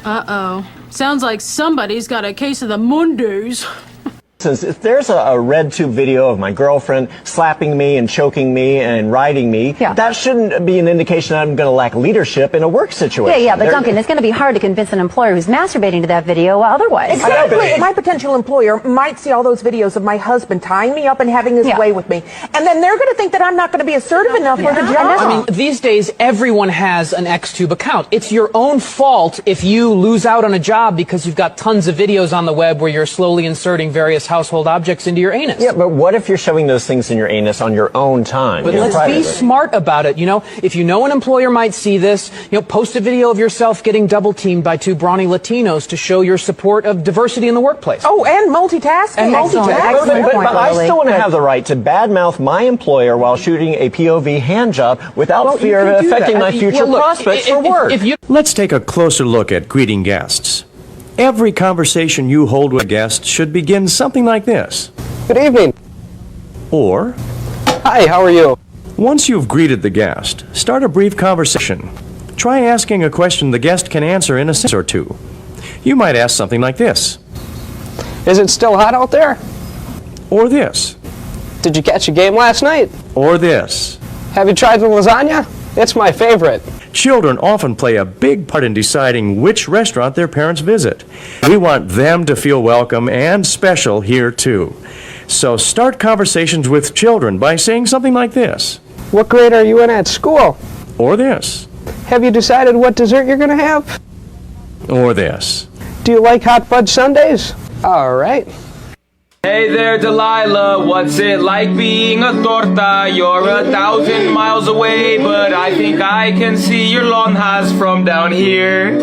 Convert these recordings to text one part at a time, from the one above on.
Uh-oh. Sounds like somebody's got a case of the Mondays. If there's a red tube video of my girlfriend slapping me and choking me and riding me, that shouldn't be an indication that I'm going to lack leadership in a work situation. Yeah, but Duncan, it's going to be hard to convince an employer who's masturbating to that video otherwise. Exactly. My potential employer might see all those videos of my husband tying me up and having his way with me, and then they're going to think that I'm not going to be assertive enough for the job. I mean, these days, everyone has an X-Tube account. It's your own fault if you lose out on a job because you've got tons of videos on the web where you're slowly inserting various household objects into your anus. Yeah, but what if you're shoving those things in your anus on your own time? But let's be smart about it. You know, if you know an employer might see this, post a video of yourself getting double teamed by two brawny Latinos to show your support of diversity in the workplace. Oh, and multitasking. But I still want to have the right to badmouth my employer while shooting a POV hand job without fear of affecting my future prospects for work. Let's take a closer look at greeting guests. Every conversation you hold with a guest should begin something like this. Good evening. Or, hi, how are you? Once you've greeted the guest, start a brief conversation. Try asking a question the guest can answer in a sentence or two. You might ask something like this. Is it still hot out there? Or this. Did you catch a game last night? Or this. Have you tried the lasagna? It's my favorite. Children often play a big part in deciding which restaurant their parents visit. We want them to feel welcome and special here too. So start conversations with children by saying something like this. What grade are you in at school? Or this. Have you decided what dessert you're going to have? Or this. Do you like hot fudge sundaes? All right. Hey there, Delilah, what's it like being a torta? You're 1,000 miles away, but I think I can see your lonjas from down here.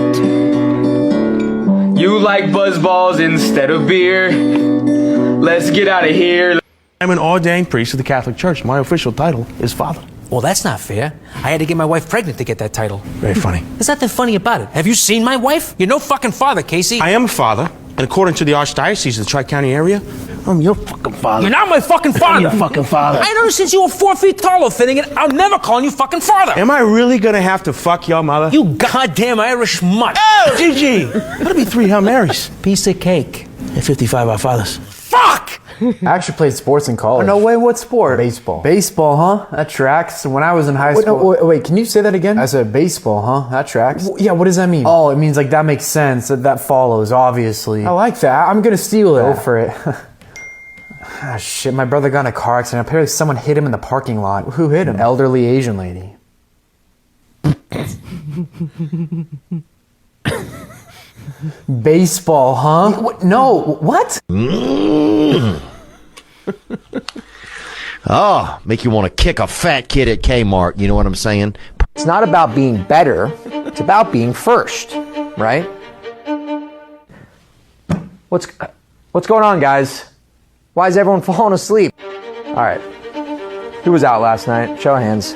You like buzzballs instead of beer. Let's get out of here. I'm an ordained priest of the Catholic Church. My official title is Father. Well, that's not fair. I had to get my wife pregnant to get that title. Very funny. There's nothing funny about it. Have you seen my wife? You're no fucking father, Casey. I am a father, and according to the Archdiocese of the Tri-County area, I'm your fucking father. You're not my fucking father. I'm your fucking father. I know since you were 4 feet tall, fitting it. I'm never calling you fucking father. Am I really gonna have to fuck your mother? You goddamn Irish mutt. Oh, GG. That'll be 3 Hail Marys. Piece of cake. And 55 our fathers. Fuck! I actually played sports in college. No way, what sport? Baseball. Baseball, huh? That tracks. When I was in high school... Wait, can you say that again? I said baseball, huh? That tracks. Yeah, what does that mean? Oh, it means like that makes sense. That follows, obviously. I like that. I'm gonna steal that. Go for it. Ah, shit, my brother got in a car accident. Apparently someone hit him in the parking lot. Who hit him? An elderly Asian lady. Baseball, huh? No, what? Oh, make you want to kick a fat kid at Kmart, you know what I'm saying? It's not about being better, it's about being first, right? What's going on, guys? Why is everyone falling asleep? All right. Who was out last night? Show of hands.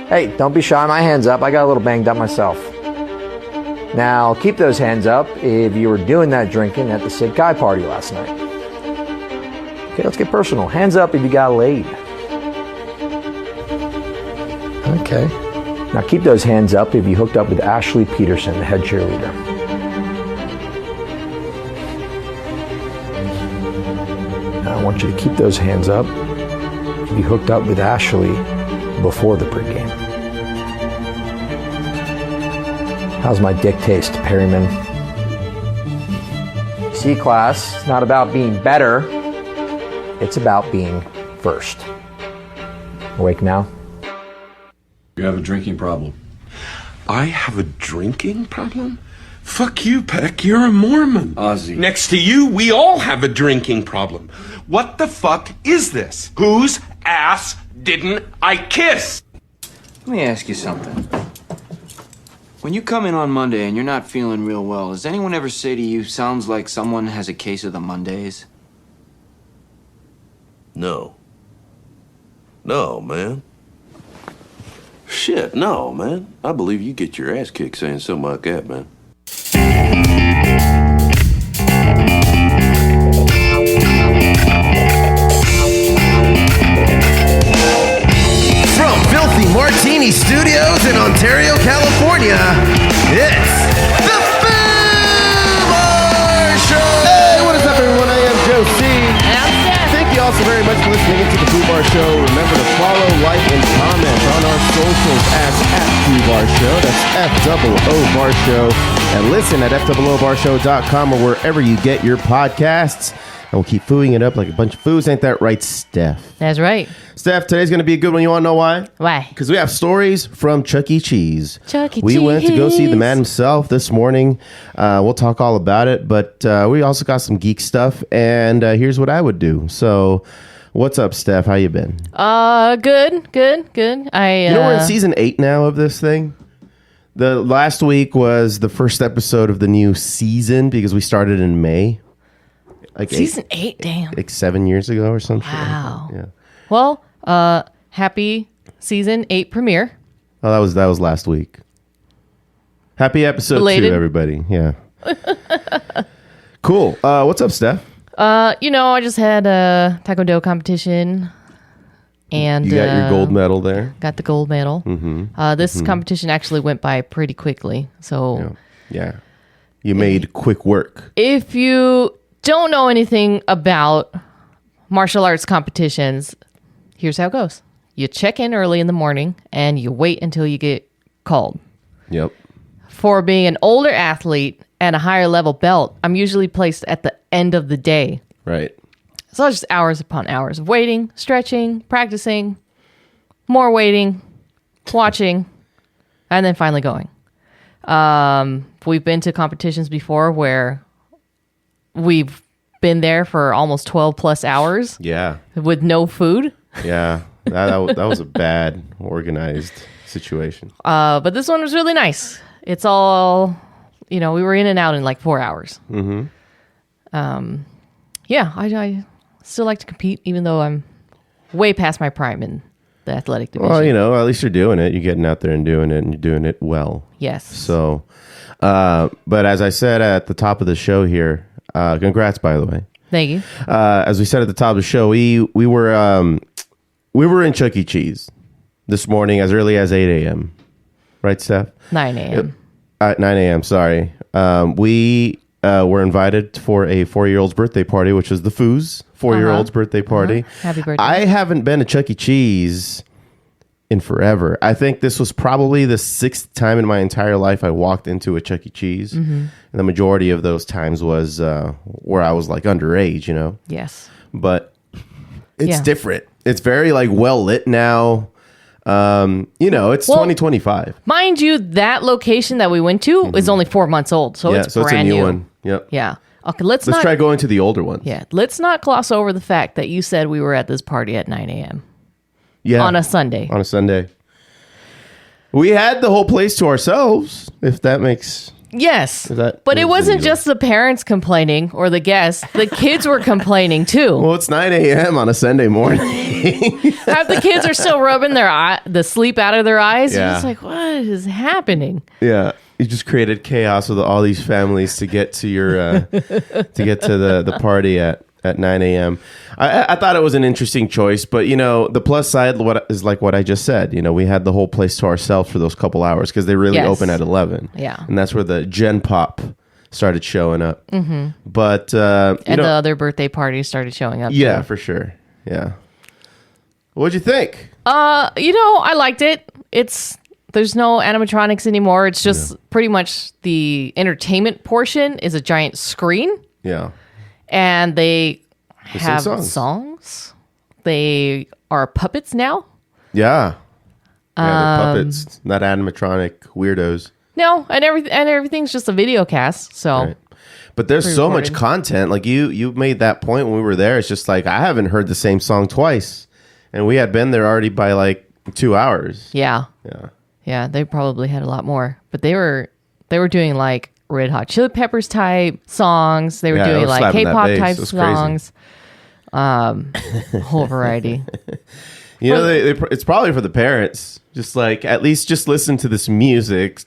Hey, don't be shy. My hand's up. I got a little banged up myself. Now, keep those hands up if you were doing that drinking at the Sick Guy party last night. Okay, let's get personal. Hands up if you got laid. Okay. Now, keep those hands up if you hooked up with Ashley Peterson, the head cheerleader. Now, I want you to keep those hands up if you hooked up with Ashley before the pregame. How's my dick taste, Perryman? See, class, it's not about being better. It's about being first. Awake now? You have a drinking problem. I have a drinking problem? Fuck you, Peck. You're a Mormon. Ozzy. Next to you, we all have a drinking problem. What the fuck is this? Whose ass didn't I kiss? Let me ask you something. When you come in on Monday and you're not feeling real well, does anyone ever say to you, sounds like someone has a case of the Mondays? No. No, man. Shit, no, man. I believe you get your ass kicked saying something like that, man. From Filthy Martini Studios in Ontario, California, it's the listening to the Foo Bar Show. Remember to follow, like, and comment on our socials at Foo Bar Show. That's FOO Bar Show. And listen at FOOBarshow.com or wherever you get your podcasts. And we'll keep fooing it up like a bunch of foos. Ain't that right, Steph? That's right. Steph, today's going to be a good one. You want to know why? Why? Because we have stories from Chuck E. Cheese. Chuck E. We Cheese. went to go see the man himself this morning. We'll talk all about it, but we also got some geek stuff, and here's what I would do. So, what's up, Steph? How you been? Good. You know we're in season 8 now of this thing? The last week was the first episode of the new season because we started in May. Like season 8, damn. Like 7 years ago or something. Wow. Yeah. Well, happy season 8 premiere. Oh, that was last week. Happy episode Belated. 2, everybody. Yeah. Cool. What's up, Steph? I just had a taekwondo competition. And you got your gold medal there. Got the gold medal. Mm-hmm. This competition actually went by pretty quickly. So yeah. You made quick work. If you don't know anything about martial arts competitions, here's how it goes. You check in early in the morning and you wait until you get called. Yep. For being an older athlete and a higher level belt, I'm usually placed at the end of the day. Right. So it's just hours upon hours of waiting, stretching, practicing, more waiting, watching, and then finally going. We've been to competitions before where we've been there for almost 12 plus hours. Yeah. With no food. Yeah. That was a bad organized situation. But this one was really nice. It's all, we were in and out in like 4 hours. Mm-hmm. Yeah, I still like to compete, even though I'm way past my prime in the athletic division. Well, at least you're doing it. You're getting out there and doing it, and you're doing it well. Yes. So, but as I said at the top of the show here, congrats, by the way. Thank you. As we said at the top of the show, we were in Chuck E. Cheese this morning as early as 8 a.m. Right, Steph? 9 a.m. 9 a.m., sorry. We were invited for a 4-year-old's birthday party, which is the Foos 4-year-old's birthday party. Happy birthday. I haven't been to Chuck E. Cheese in forever. I think this was probably the 6th time in my entire life I walked into a Chuck E. Cheese. Mm-hmm. And the majority of those times was where I was like underage, Yes. But it's different. It's very like well lit now. It's 2025. Mind you, that location that we went to is only 4 months old, so it's brand it's a new one. Yep. Yeah. Okay, let's try going to the older ones. Yeah, let's not gloss over the fact that you said we were at this party at 9 a.m. Yeah. On a Sunday. On a Sunday. We had the whole place to ourselves, if that makes... Yes, but it wasn't just the parents complaining or the guests. The kids were complaining too. Well, it's 9 a.m. on a Sunday morning. Half the kids are still rubbing the sleep out of their eyes. Yeah. You're just like, what is happening? Yeah, you just created chaos with all these families to get to your the party at 9 a.m. I thought it was an interesting choice, but the plus side is like what I just said. We had the whole place to ourselves for those couple hours because they really open at 11. Yeah, and that's where the Gen Pop started showing up. Mm-hmm. But the other birthday parties started showing up. Yeah, too. for sure. Yeah. What'd you think? I liked it. There's no animatronics anymore. It's just pretty much the entertainment portion is a giant screen. Yeah. And they have songs. They are puppets now. Yeah. Yeah, they're puppets, not animatronic weirdos. No, and everything's just a video cast. So, right. But there's so much content. Like you made that point when we were there. It's just like I haven't heard the same song twice, and we had been there already by like 2 hours. Yeah. Yeah. They probably had a lot more, but they were doing like Red Hot Chili Peppers type songs. They were doing like K-pop type songs. Whole variety. It's probably for the parents. Just like at least just listen to this music.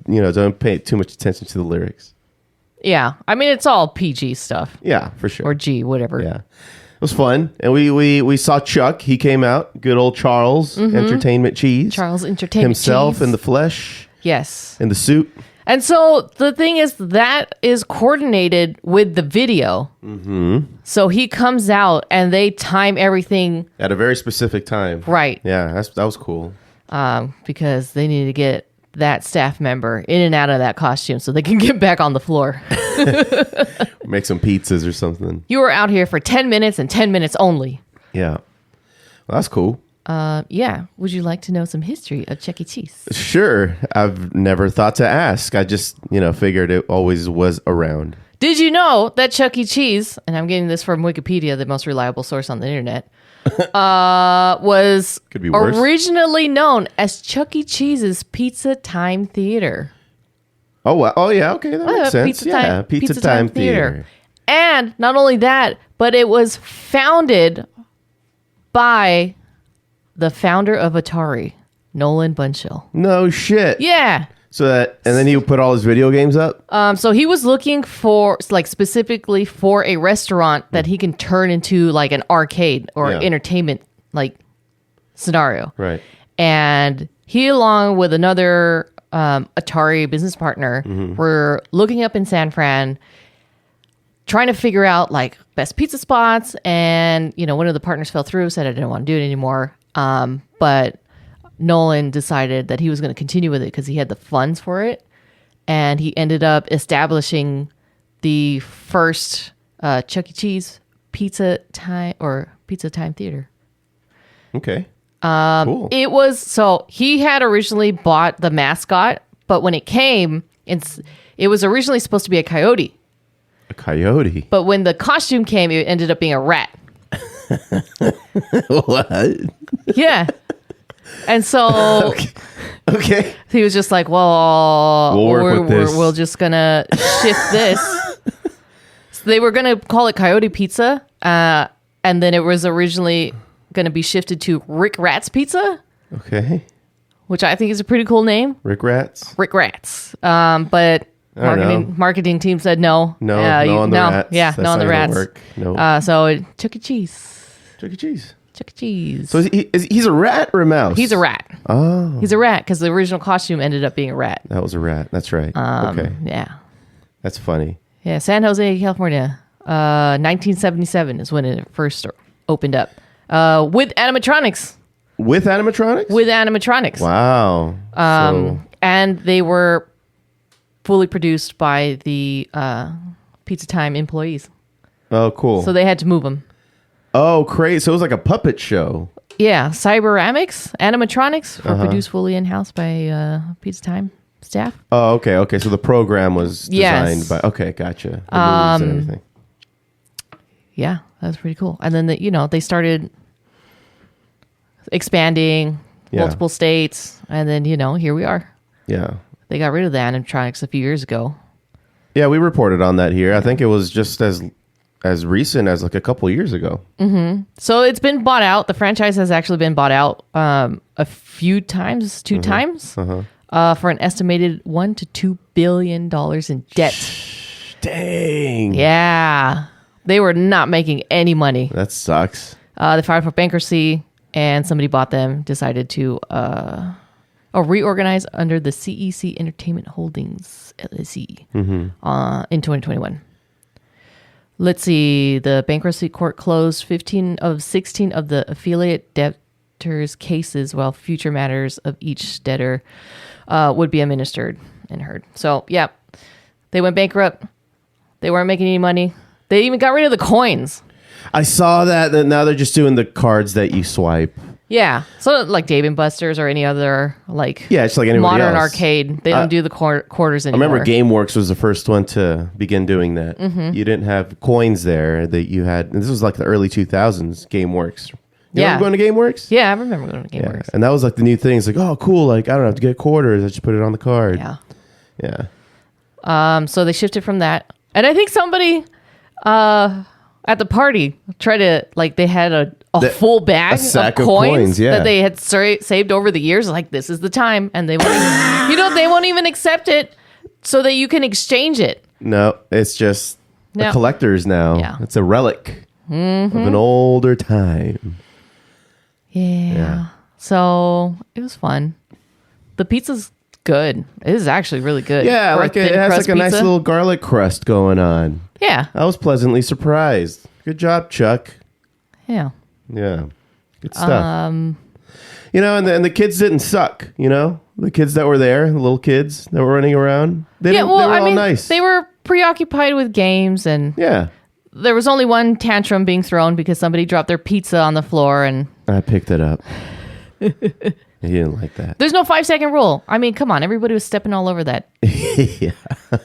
Don't pay too much attention to the lyrics. Yeah, I mean it's all PG stuff. Yeah, for sure. Or G, whatever. Yeah, it was fun, and we saw Chuck. He came out. Good old Charles Entertainment Cheese. Charles Entertainment himself Cheese. in the flesh. Yes. In the suit. And so the thing is that is coordinated with the video. Mm-hmm. So he comes out and they time everything At a very specific time. right. Yeah, that was cool. Because they need to get that staff member in and out of that costume so they can get back on the floor. Make some pizzas or something. You were out here for 10 minutes and 10 minutes only. Yeah. Well, that's cool. Yeah. Would you like to know some history of Chuck E. Cheese? Sure. I've never thought to ask. I just, figured it always was around. Did you know that Chuck E. Cheese, and I'm getting this from Wikipedia, the most reliable source on the internet, was Could be worse. originally known as Chuck E. Cheese's Pizza Time Theater. Oh, wow. Oh, yeah. Okay. That makes sense. Pizza Time Theater. And not only that, but it was founded by the founder of Atari, Nolan Bushnell. No shit. Yeah. And then he would put all his video games up? So he was looking for, specifically for a restaurant that he can turn into, an arcade or entertainment, scenario. Right. And he, along with another Atari business partner, were looking up in San Fran, trying to figure out, best pizza spots. And, one of the partners fell through, said I didn't want to do it anymore. But Nolan decided that he was going to continue with it because he had the funds for it. And he ended up establishing the first Chuck E. Cheese Pizza Time Theater. Okay. Cool. It was, so he had originally bought the mascot, but when it came, it was originally supposed to be a coyote. A coyote? But when the costume came, it ended up being a rat. What? Yeah. And so okay. He was just like, well, We'll work with this. we're just going to shift this. So they were going to call it Coyote Pizza. And then it was originally going to be shifted to Rick Rat's Pizza. Okay. Which I think is a pretty cool name. Rick Rats? Rick Rats. But marketing team said no. No on the rats. Yeah, That's no on the not gonna rats. work. No. So Chuck E. Cheese. Chuck E. Cheese. Chuck E. Cheese. So he's a rat or a mouse? He's a rat. Oh. He's a rat because the original costume ended up being a rat. That was a rat. That's right. Okay. Yeah. That's funny. Yeah, San Jose, California. 1977 is when it first opened up. With animatronics. With animatronics? With animatronics. Wow. And they were fully produced by the Pizza Time employees. Oh, cool. So they had to move them. Oh, crazy. So it was like a puppet show. Yeah, Cyberamics, animatronics were produced fully in-house by Pizza Time staff. Oh, okay. Okay. So the program was designed by... Okay, gotcha. The movies and everything. Yeah, that was pretty cool. And then, they started expanding multiple states. And then, here we are. Yeah. They got rid of the animatronics a few years ago. Yeah, we reported on that here. I think it was just as recent as a couple years ago. Mm-hmm. So it's been bought out. The franchise has actually been bought out a few times, two times, for an estimated $1 to $2 billion in debt. Dang. Yeah. They were not making any money. That sucks. They filed for bankruptcy, and somebody bought them, decided to reorganize under the CEC Entertainment Holdings, LLC, in 2021. Let's see. The bankruptcy court closed 15 of 16 of the affiliate debtors' cases, while future matters of each debtor would be administered and heard. So, yeah, they went bankrupt. They weren't making any money. They even got rid of the coins. I saw that now they're just doing the cards that you swipe. Yeah. So like Dave & Buster's or any other it's like anybody modern else. Arcade. They don't do the quarters anymore. I remember GameWorks was the first one to begin doing that. Mhm. You didn't have coins there that you had. And this was like the early 2000s, GameWorks. You Yeah. remember going to GameWorks? Yeah, I remember going to GameWorks. And that was like the new thing. It's like, oh, cool. I don't have to get quarters. I just put it on the card. Yeah. Yeah. So they shifted from that. And I think somebody at the party tried to, they had a full bag sack of of coins, coins, yeah. that they had saved over the years. Like, this is the time. And they won't even, they won't even accept it so that you can exchange it. No, it's just No. a collector's now. Yeah. It's a relic Mhm. of an older time. Yeah. So it was fun. The pizza's good. It is actually really good. Yeah, For like it thin has crust like a nice pizza. little garlic crust going on. Yeah. I was pleasantly surprised. Good job, Chuck. Yeah. Yeah. Good stuff. And the kids didn't suck, The kids that were there, the little kids that were running around, they were all nice. They were preoccupied with games, and yeah. There was only one tantrum being thrown because somebody dropped their pizza on the floor, and I picked it up. He didn't like that. there's no 5-second rule. I mean, come on, everybody was stepping all over that. Yeah.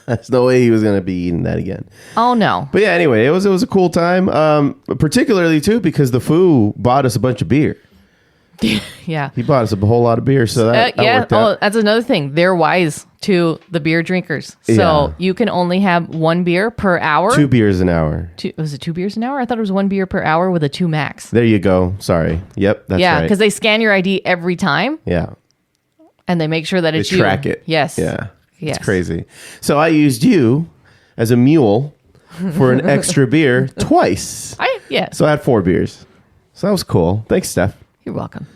There's no way he was going to be eating that again. Oh no. But yeah, anyway, it was a cool time. Particularly too because the Foo bought us a bunch of beer. Yeah. He bought us a whole lot of beer, so that worked out. Oh, that's another thing. They're wise to the beer drinkers. So Yeah. you can only have 1 beer per hour. 2 beers an hour. Was it 2 beers an hour? I thought it was 1 beer per hour with a 2 max. There you go. Sorry. Yep, that's Yeah, right. because they scan your ID every time, Yeah. and they make sure that They it's you. track it. Yes. Yeah. Yes. It's crazy. So I used you as a mule for an extra beer twice. Yeah. So I had 4 beers. So that was cool. Thanks, Steph. You're welcome.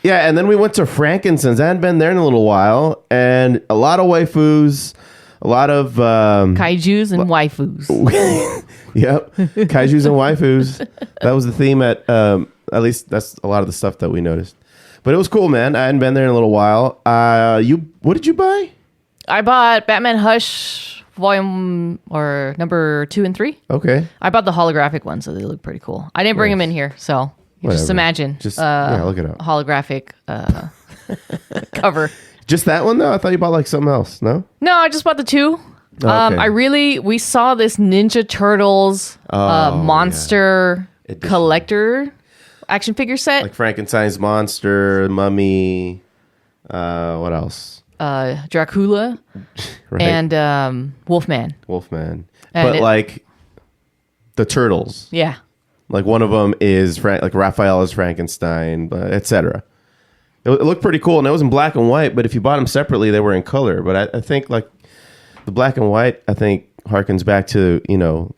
Yeah, and then we went to Frankincense. I hadn't been there in a little while, and a lot of waifus, a lot of Kaijus and waifus. Yep, kaijus and waifus. That was the theme at least that's a lot of the stuff that we noticed. But it was cool, man. I hadn't been there in a little while. What did you buy? I bought Batman Hush volume or number 2 and 3. Okay. I bought the holographic one, so they look pretty cool. I didn't bring them in here, so you just Whatever. imagine. Look it up. Holographic cover. Just that one though? I thought you bought like something else. No. No, I just bought the 2. Okay. We saw this Ninja Turtles monster collector action figure set. Like Frankenstein's monster, Mummy. What else? Dracula Right. and Wolfman. Wolfman. And But like the turtles. Yeah. Like one of them is like Raphael is Frankenstein, but etc. It looked pretty cool, and it was in black and white. But if you bought them separately, they were in color. But I think like the black and white, I think harkens back to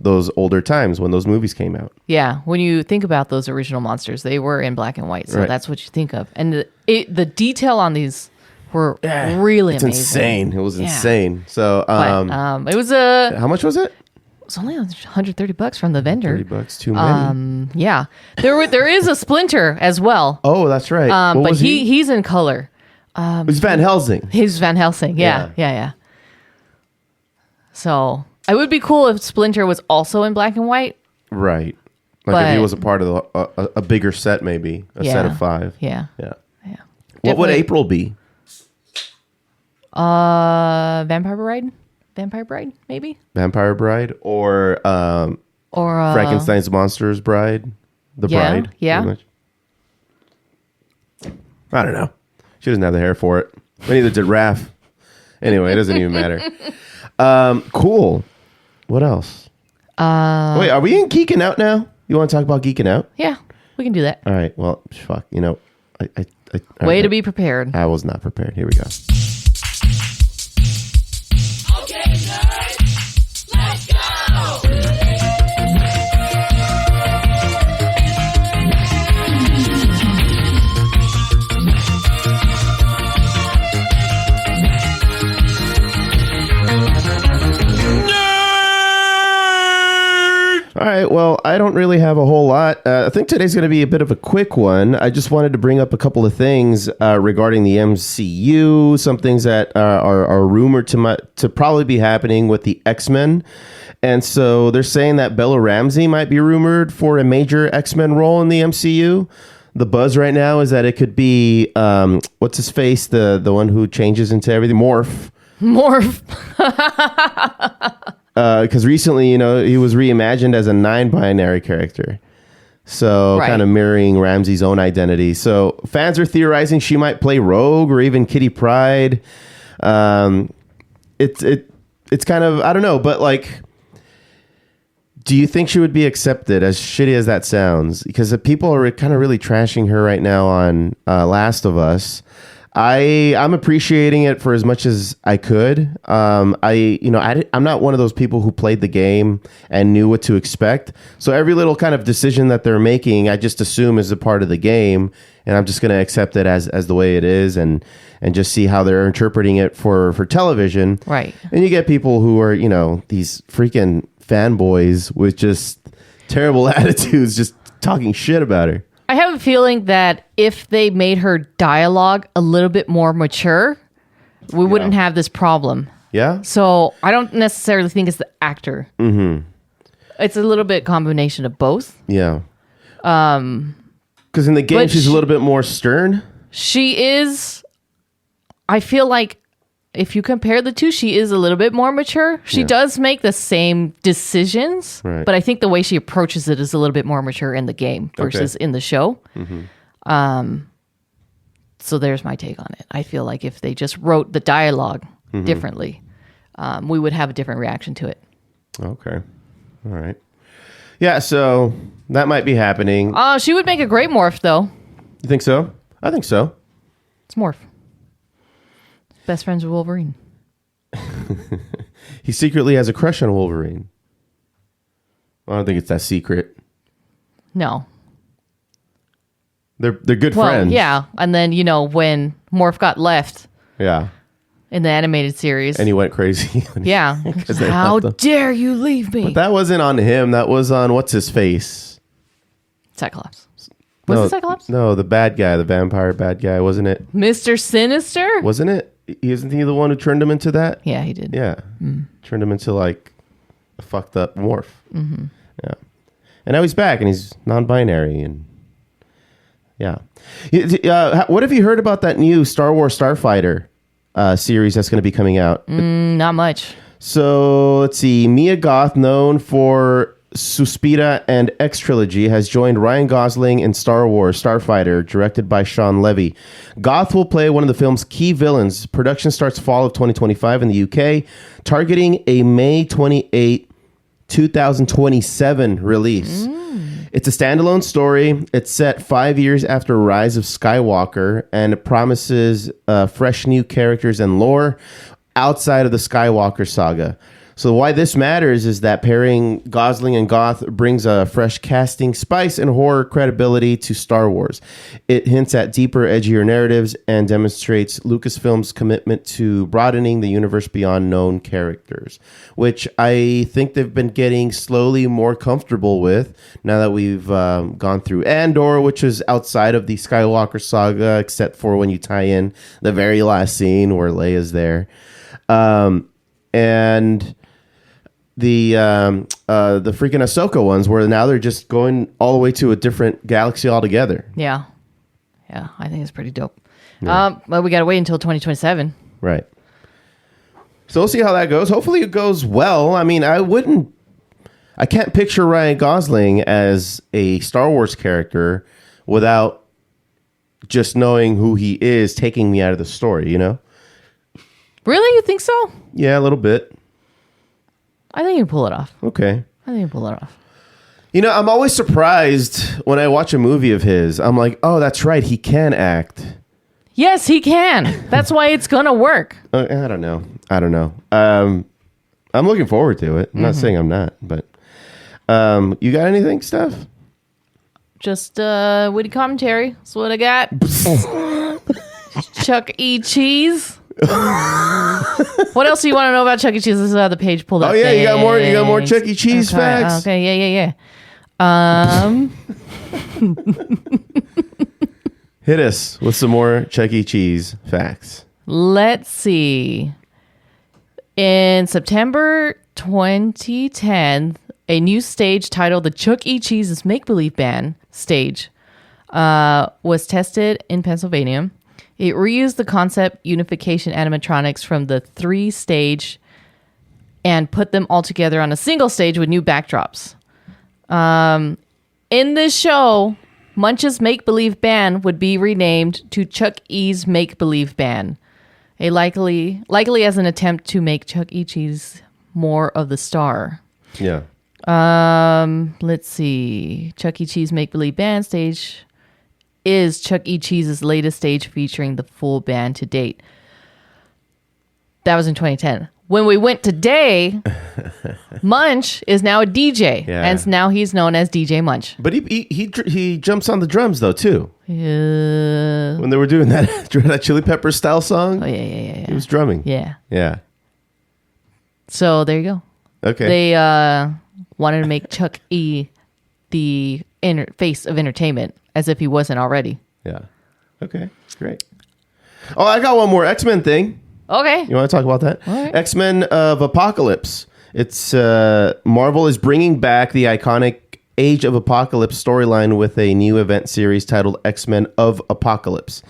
those older times when those movies came out. Yeah, when you think about those original monsters, they were in black and white, so Right. that's what you think of. And the detail on these were really It's amazing. insane. It was Yeah. insane. So But, it was how much was it? It's only $130 from the vendor. $30, too many. Yeah, there is a Splinter as well. Oh, that's right. What But was he? he's in color. It's Van Helsing. He's Van Helsing. Yeah. So it would be cool if Splinter was also in black and white. Right. Like if he But- was a part of a bigger set, maybe a set of 5. Yeah. Yeah. What would Definitely. April be? Vampire Bride, maybe. Vampire Bride or Frankenstein's Monsters Bride? The Yeah, Bride? yeah. pretty much. I don't know. She doesn't have the hair for it. But neither did Raph. Anyway, it doesn't even matter. Cool. What else? Wait, are we in Geeking Out now? You want to talk about Geeking Out? Yeah, we can do that. All right. Well, fuck. Way to be prepared. I was not prepared. Here we go. All right. Well, I don't really have a whole lot. I think today's going to be a bit of a quick one. I just wanted to bring up a couple of things regarding the MCU, some things that are rumored to probably be happening with the X-Men. And so they're saying that Bella Ramsey might be rumored for a major X-Men role in the MCU. The buzz right now is that it could be, what's his face? The one who changes into everything, Morph. Because recently, he was reimagined as a 9-binary character. So Right. kind of mirroring Ramsey's own identity. So fans are theorizing she might play Rogue or even Kitty Pryde. It's kind of, I don't know, but like, do you think she would be accepted, as shitty as that sounds? Because the people are kind of really trashing her right now on Last of Us. I'm appreciating it for as much as I could. I'm not one of those people who played the game and knew what to expect. So every little kind of decision that they're making, I just assume is a part of the game. and I'm just going to accept it as the way it is, and just see how they're interpreting it for television. Right. And you get people who are, these freaking fanboys with just terrible attitudes, just talking shit about her. I have a feeling that if they made her dialogue a little bit more mature, we wouldn't have this problem. Yeah? So I don't necessarily think it's the actor. Mm-hmm. It's a little bit combination of both. Yeah. Because in the game, she's a little bit more stern. She is. I feel like if you compare the two, she is a little bit more mature. She does make the same decisions, Right. but I think the way she approaches it is a little bit more mature in the game versus in the show. Mm-hmm. So there's my take on it. I feel like if they just wrote the dialogue differently, we would have a different reaction to it. Okay. All right. Yeah, so that might be happening. She would make a great morph, though. You think so? I think so. It's morph. Best friends with Wolverine. He secretly has a crush on Wolverine. I don't think it's that secret. No. They're good friends. Yeah. And then, when Morph got left Yeah. in the animated series. And he went crazy. Yeah. How dare you leave me? But that wasn't on him. That was on what's his face? Cyclops. Was it Cyclops? No, the bad guy, the vampire bad guy, wasn't it? Mr. Sinister? Wasn't it? Isn't he the one who turned him into that? Yeah, he did. Yeah. Turned him into like a fucked up morph. Mm-hmm. Yeah. And now he's back and he's non-binary and yeah. What have you heard about that new Star Wars Starfighter series that's going to be coming out? Not much. So let's see. Mia Goth, known for Suspira and X Trilogy, has joined Ryan Gosling in Star Wars Starfighter, directed by Sean Levy. Goth will play one of the film's key villains. Production starts fall of 2025 in the UK, targeting a May 28, 2027 release. It's a standalone story. It's set 5 years after Rise of Skywalker, and it promises fresh new characters and lore outside of the Skywalker saga. So why this matters is that pairing Gosling and Goth brings a fresh casting, spice, and horror credibility to Star Wars. It hints at deeper, edgier narratives and demonstrates Lucasfilm's commitment to broadening the universe beyond known characters, which I think they've been getting slowly more comfortable with now that we've gone through Andor, which is outside of the Skywalker saga, except for when you tie in the very last scene where Leia's there. And the freaking Ahsoka ones, where now they're just going all the way to a different galaxy altogether. Yeah. Yeah, I think it's pretty dope. But we got to wait until 2027. Right. So we'll see how that goes. Hopefully it goes well. I mean, I can't picture Ryan Gosling as a Star Wars character without just knowing who he is taking me out of the story, Really? You think so? Yeah, a little bit. I think you can pull it off. Okay. I think you can pull it off. I'm always surprised when I watch a movie of his. I'm like, oh, that's right. He can act. Yes, he can. That's why it's going to work. I don't know. I'm looking forward to it. I'm not saying I'm not, but you got anything, Steph? Just witty commentary. That's what I got. Chuck E. Cheese. What else do you want to know about Chuck E. Cheese? This is how the page pulled up. Oh yeah, you got more Chuck E. Cheese facts. Okay, yeah. Hit us with some more Chuck E. Cheese facts. Let's see. In September 2010, a new stage titled the Chuck E. Cheese's Make-Believe Band stage was tested in Pennsylvania. It reused the concept unification animatronics from the 3-stage and put them all together on a single stage with new backdrops. In this show, Munch's Make-Believe Band would be renamed to Chuck E.'s Make-Believe Band, likely as an attempt to make Chuck E. Cheese more of the star. Yeah. Let's see. Chuck E. Cheese Make-Believe Band stage is Chuck E. Cheese's latest stage featuring the full band to date. That was in 2010. When we went today, Munch is now a DJ, and now he's known as DJ Munch. But he jumps on the drums though too. Yeah. When they were doing that Chili Pepper style song. Oh yeah. He was drumming. Yeah. So there you go. Okay. They wanted to make Chuck E. the face of entertainment, as if he wasn't already. Yeah. Okay. Great. Oh, I got one more X-Men thing. Okay. You want to talk about that? All right. X-Men of Apocalypse. It's Marvel is bringing back the iconic Age of Apocalypse storyline with a new event series titled X-Men of Apocalypse.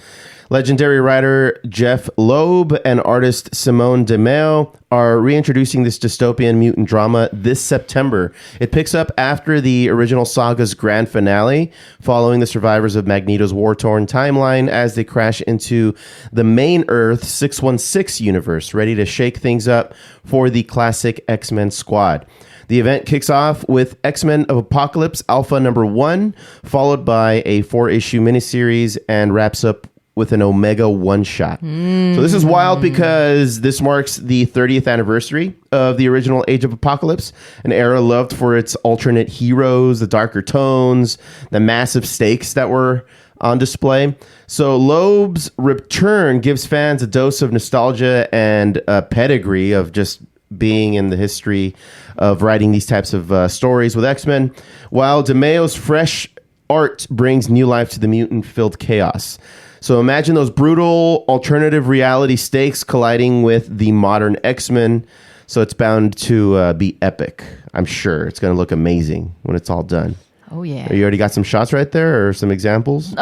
Legendary writer Jeff Loeb and artist Simone DeMeo are reintroducing this dystopian mutant drama this September. It picks up after the original saga's grand finale, following the survivors of Magneto's war-torn timeline as they crash into the main Earth 616 universe, ready to shake things up for the classic X-Men squad. The event kicks off with X-Men of Apocalypse Alpha number 1, followed by a 4-issue miniseries, and wraps up with an Omega one-shot. So this is wild because this marks the 30th anniversary of the original Age of Apocalypse, an era loved for its alternate heroes, the darker tones, the massive stakes that were on display. So Loeb's return gives fans a dose of nostalgia and a pedigree of just being in the history of writing these types of stories with X-Men, while DeMeo's fresh art brings new life to the mutant-filled chaos. So imagine those brutal alternative reality stakes colliding with the modern X-Men. So it's bound to be epic. I'm sure it's going to look amazing when it's all done. Oh, yeah. You already got some shots right there or some examples?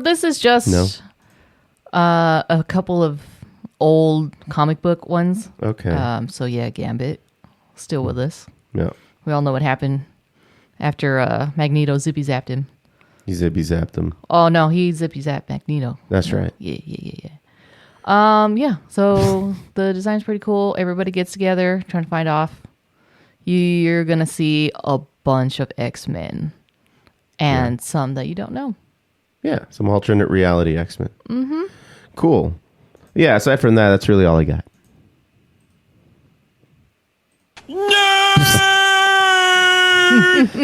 This is just a couple of old comic book ones. Okay. So yeah, Gambit still with us. Yeah. We all know what happened after Magneto zippy zapped him. He zippy zapped him. Oh no, he zippy zapped Magneto. That's right. Yeah. So the design's pretty cool. Everybody gets together, trying to find off. You're gonna see a bunch of X-Men and some that you don't know. Yeah, some alternate reality X-Men. Mm-hmm. Cool. Yeah, aside from that, that's really all I got.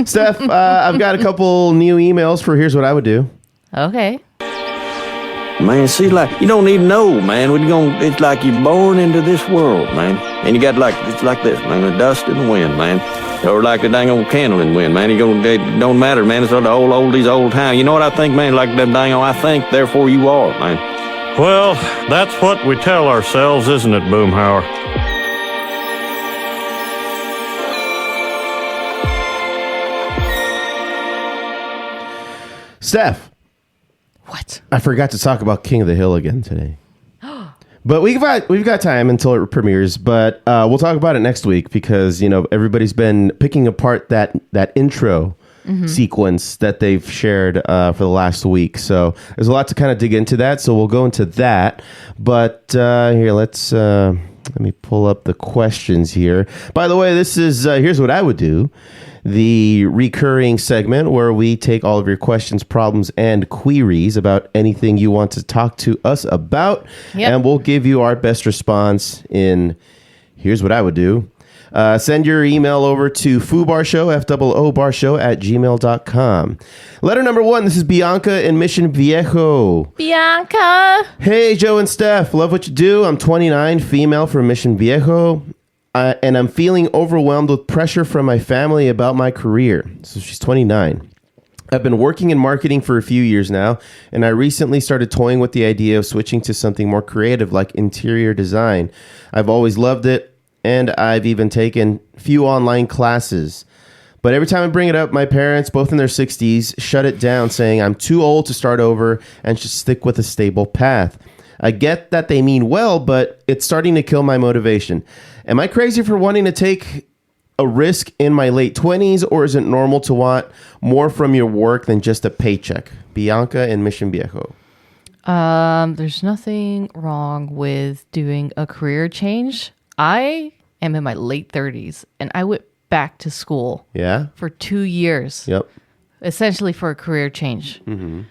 Steph, I've got a couple new emails for Here's What I Would Do. Okay. Man, see, like, you don't even know, man. It's like you're born into this world, man. And you got it's like this, man, the dust and the wind, man. Or like a dang old candle in the wind, man. It don't matter, man. It's all the old time. You know what I think, man? Like them dang old, I think, therefore you are, man. Well, that's what we tell ourselves, isn't it, Boomhauer? Steph. What? I forgot to talk about King of the Hill again today. But we've got time until it premieres, but we'll talk about it next week because, everybody's been picking apart that intro sequence that they've shared for the last week. So there's a lot to kind of dig into that. So we'll go into that. But here, let me pull up the questions here. By the way, this is Here's What I Would Do, the recurring segment where we take all of your questions, problems, and queries about anything you want to talk to us about. Yep. And we'll give you our best response in Here's What I Would Do. Send your email over to foobarshow, FOObarshow at gmail.com. Letter number 1, this is Bianca in Mission Viejo. Bianca! Hey, Joe and Steph, love what you do. I'm 29, female from Mission Viejo, and I'm feeling overwhelmed with pressure from my family about my career. So she's 29. I've been working in marketing for a few years now, and I recently started toying with the idea of switching to something more creative like interior design. I've always loved it, and I've even taken few online classes. But every time I bring it up, my parents, both in their 60s, shut it down, saying I'm too old to start over and should stick with a stable path. I get that they mean well, but it's starting to kill my motivation. Am I crazy for wanting to take a risk in my late 20s, or is it normal to want more from your work than just a paycheck? Bianca in Mission Viejo. There's nothing wrong with doing a career change. I am in my late 30s, and I went back to school for 2 years. Yep. Essentially for a career change. Mm-hmm.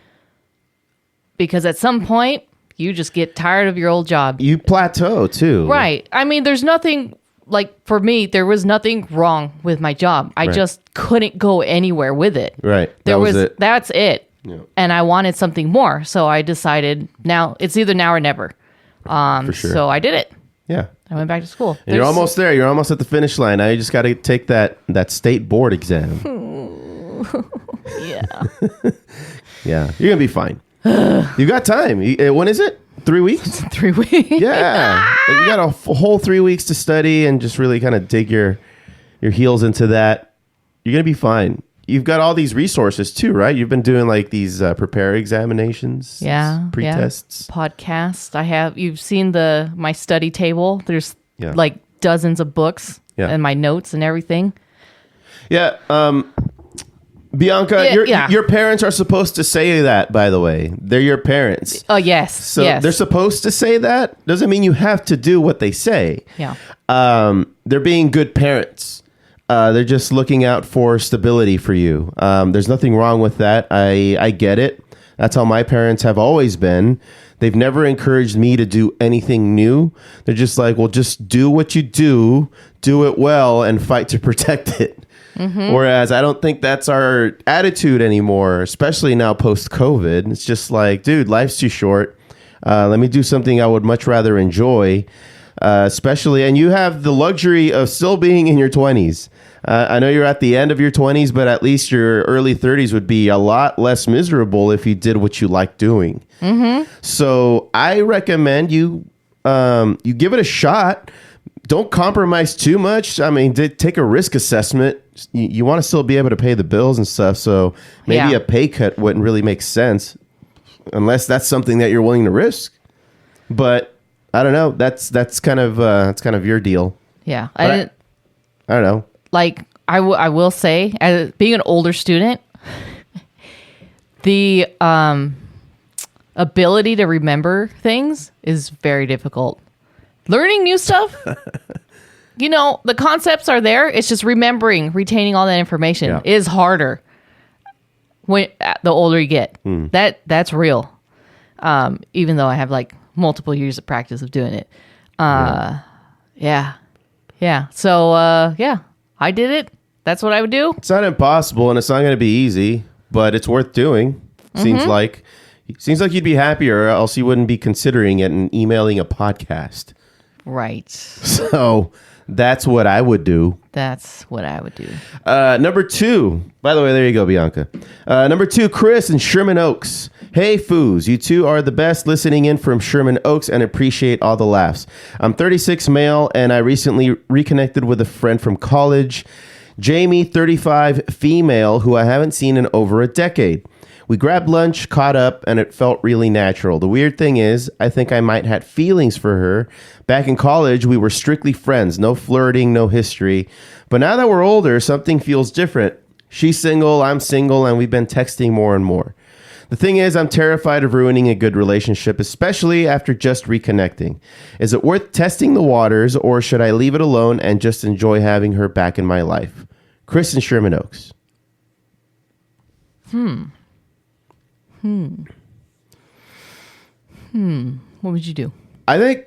Because at some point, you just get tired of your old job. You plateau, too. Right. I mean, there's nothing like for me, there was nothing wrong with my job. I Right. just couldn't go anywhere with it. Right. There was it. that's it. Yeah. And I wanted something more. So I decided now it's either now or never. For sure. So I did it. Yeah. I went back to school. And you're almost there. You're almost at the finish line. Now you just got to take that state board exam. Yeah. Yeah. You're going to be fine. You got time. When is it? 3 weeks? 3 weeks. Yeah. You got a whole 3 weeks to study and just really kind of dig your heels into that. You're going to be fine. You've got all these resources too, right? You've been doing like these prepare examinations. Yeah. Pre-tests. Yeah. Podcast. You've seen my study table. There's Yeah. like dozens of books Yeah. and my notes and everything. Yeah. Bianca, your parents are supposed to say that, by the way. They're your parents. Oh, yes. So yes. they're supposed to say that. Doesn't mean you have to do what they say. Yeah. They're being good parents. They're just looking out for stability for you. There's nothing wrong with that. I get it. That's how my parents have always been. They've never encouraged me to do anything new. They're just like, well, just do what you do it well, and fight to protect it. Mm-hmm. Whereas I don't think that's our attitude anymore, especially now post-COVID. It's just like, dude, life's too short. Let me do something I would much rather enjoy, especially. And you have the luxury of still being in your 20s. I know you're at the end of your 20s, but at least your early 30s would be a lot less miserable if you did what you like doing. Mm-hmm. So I recommend you give it a shot. Don't compromise too much. I mean, take a risk assessment. You want to still be able to pay the bills and stuff. So maybe a pay cut wouldn't really make sense unless that's something that you're willing to risk. But I don't know. That's kind of your deal. Yeah. I don't know. Like I will say, as being an older student, the ability to remember things is very difficult. Learning new stuff, the concepts are there. It's just retaining all that information is harder when the older you get. That's real. Even though I have like multiple years of practice of doing it. Yeah. So, I did it. That's what I would do. It's not impossible, and it's not going to be easy, but it's worth doing. Seems like you'd be happier, or else you wouldn't be considering it and emailing a podcast. Right. So that's what I would do. Number 2. By the way, there you go, Bianca. Number 2, Chris in Sherman Oaks. Hey, Foos. You two are the best, listening in from Sherman Oaks, and appreciate all the laughs. I'm 36 male, and I recently reconnected with a friend from college. Jamie, 35 female, who I haven't seen in over a decade. We grabbed lunch, caught up, and it felt really natural. The weird thing is, I think I might have feelings for her. Back in college, we were strictly friends, no flirting, no history. But now that we're older, something feels different. She's single, I'm single, and we've been texting more and more. The thing is, I'm terrified of ruining a good relationship, especially after just reconnecting. Is it worth testing the waters, or should I leave it alone and just enjoy having her back in my life? Chris in Sherman Oaks. What would you do? I think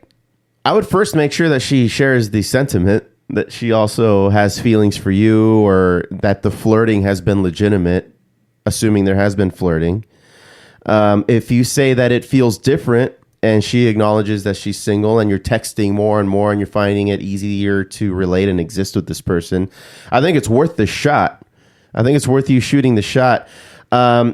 I would first make sure that she shares the sentiment, that she also has feelings for you, or that the flirting has been legitimate, assuming there has been flirting. If you say that it feels different and she acknowledges that she's single and you're texting more and more and you're finding it easier to relate and exist with this person, I think it's worth the shot. I think it's worth you shooting the shot. I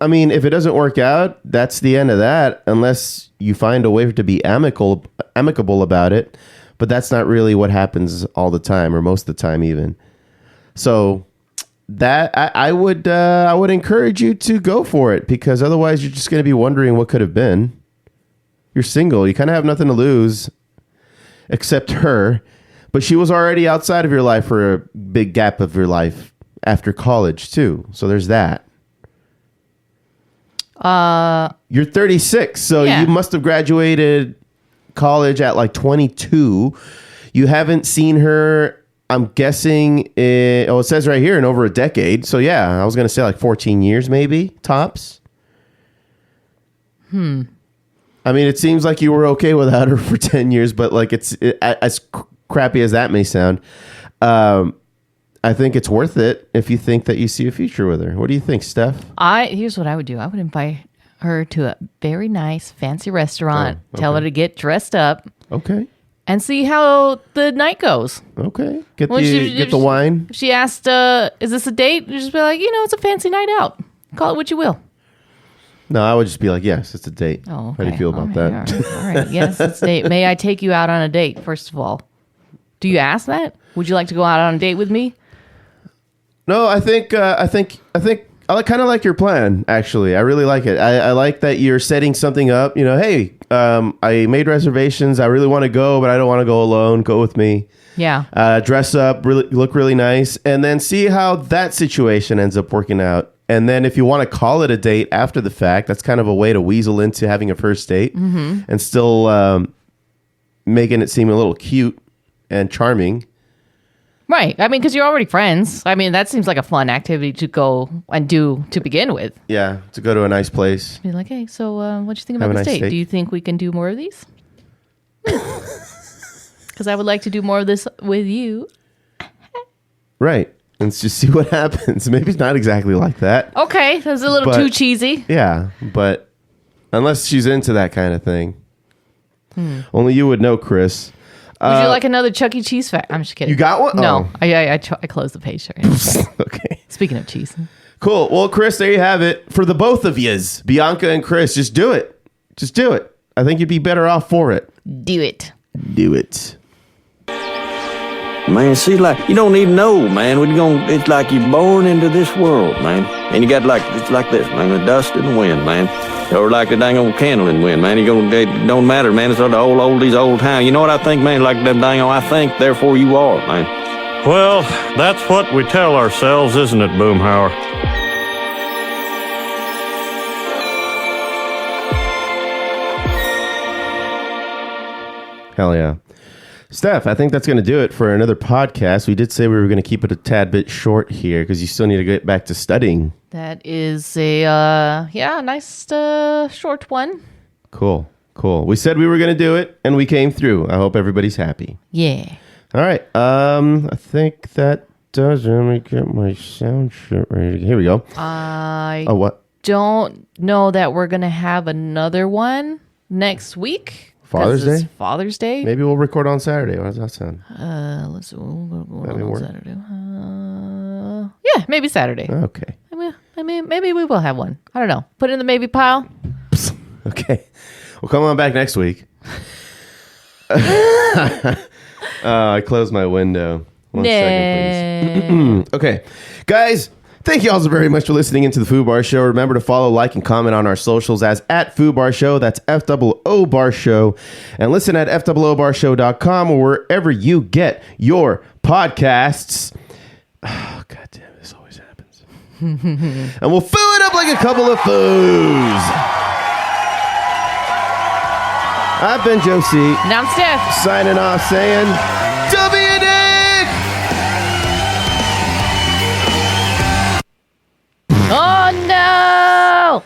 mean, if it doesn't work out, that's the end of that, unless you find a way to be amicable about it. But that's not really what happens all the time, or most of the time even. So that I would encourage you to go for it, because otherwise you're just going to be wondering what could have been. You're single. You kind of have nothing to lose except her. But she was already outside of your life for a big gap of your life after college too. So there's that. You're 36, so you must have graduated college at like 22. You haven't seen her, I'm guessing, it says right here, in over a decade. So yeah, I was going to say like 14 years maybe, tops. I mean, it seems like you were okay without her for 10 years, but like as crappy as that may sound, I think it's worth it if you think that you see a future with her. What do you think, Steph? Here's what I would do. I would invite her to a very nice, fancy restaurant. Tell her to get dressed up. Okay. And see how the night goes. Okay. Get the wine. She asked, is this a date? You just be like, it's a fancy night out. Call it what you will. No, I would just be like, yes, it's a date. Oh, okay. How do you feel about that? All right. Yes, it's a date. May I take you out on a date, first of all? Do you ask that? Would you like to go out on a date with me? No, I think I kind of like your plan, actually. I really like it. I like that you're setting something up. Hey, I made reservations. I really want to go, but I don't want to go alone. Go with me. Yeah. Dress up, look really nice, and then see how that situation ends up working out. And then if you want to call it a date after the fact, that's kind of a way to weasel into having a first date and still making it seem a little cute and charming. Right. I mean, because you're already friends. I mean, that seems like a fun activity to go and do to begin with. Yeah, to go to a nice place. Be like, hey, so what do you think about this date? Do you think we can do more of these? Because I would like to do more of this with you. Right. Let's just see what happens. Maybe it's not exactly like that. Okay, that's a little too cheesy. Yeah, but unless she's into that kind of thing. Only you would know, Chris. Would you like another Chuck E. Cheese fact? I'm just kidding. You got one? No, Oh. I closed the page. Okay. Speaking of cheese. Cool. Well, Chris, there you have it. For the both of yous, Bianca and Chris, just do it. Just do it. I think you'd be better off for it. Do it. Do it. Man, see, like, you don't even know, man. It's like you're born into this world, man. And you got it's like this, man, the dust and the wind, man. Or like the dang old candle in the wind, man. It don't matter, man. It's the old time. You know what I think, man? Like them dang old, I think, therefore you are, man. Well, that's what we tell ourselves, isn't it, Boomhauer? Hell yeah. Steph, I think that's going to do it for another podcast. We did say we were going to keep it a tad bit short here because you still need to get back to studying. That is a, nice short one. Cool. We said we were going to do it, and we came through. I hope everybody's happy. Yeah. All right. I think that does it. Let me get my sound shit ready. Here we go. What? Don't know that we're going to have another one next week. Father's Day? Father's Day? Maybe we'll record on Saturday. How does that sound? Let's see. We'll go on Saturday. Yeah, maybe Saturday. Okay. I mean, maybe we will have one. I don't know. Put it in the maybe pile. Okay. Well, come on back next week. I closed my window. One second, please. Okay. Guys, thank you all so very much for listening into the Foo Bar Show. Remember to follow, like, and comment on our socials as @FooBarShow. That's FOO Bar Show. And listen at FOOBarshow.com or wherever you get your podcasts. Oh, God damn it. This always happens. And we'll fill it up like a couple of foos. I've been Joe C. Now I'm Steph. Signing off saying, W Dick! Oh, no!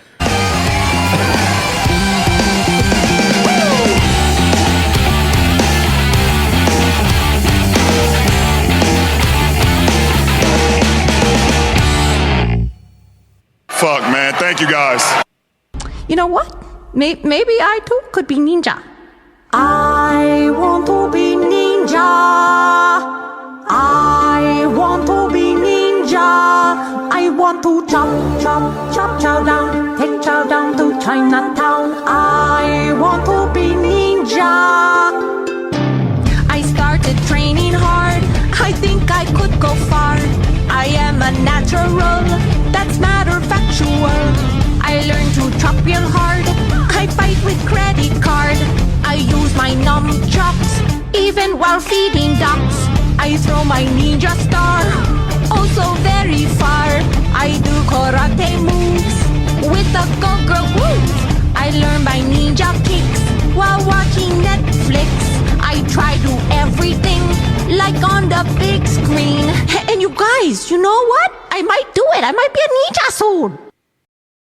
Fuck, man. Thank you, guys. You know what? Maybe I too could be ninja. I want to be ninja. I want to be ninja. I want to chop chow down, take chow down to Chinatown. I want to be ninja. I started training hard. I think I could go far. I am a natural, that's matter factual. I learned to chop real hard. I fight with credit card. I use my nunchucks, even while feeding ducks. I throw my ninja star, also very far. I do karate moves with a go-girl groove. I learn my ninja kicks while watching Netflix. I try to everything like on the big screen. And you guys, you know what? I might do it. I might be a ninja soon.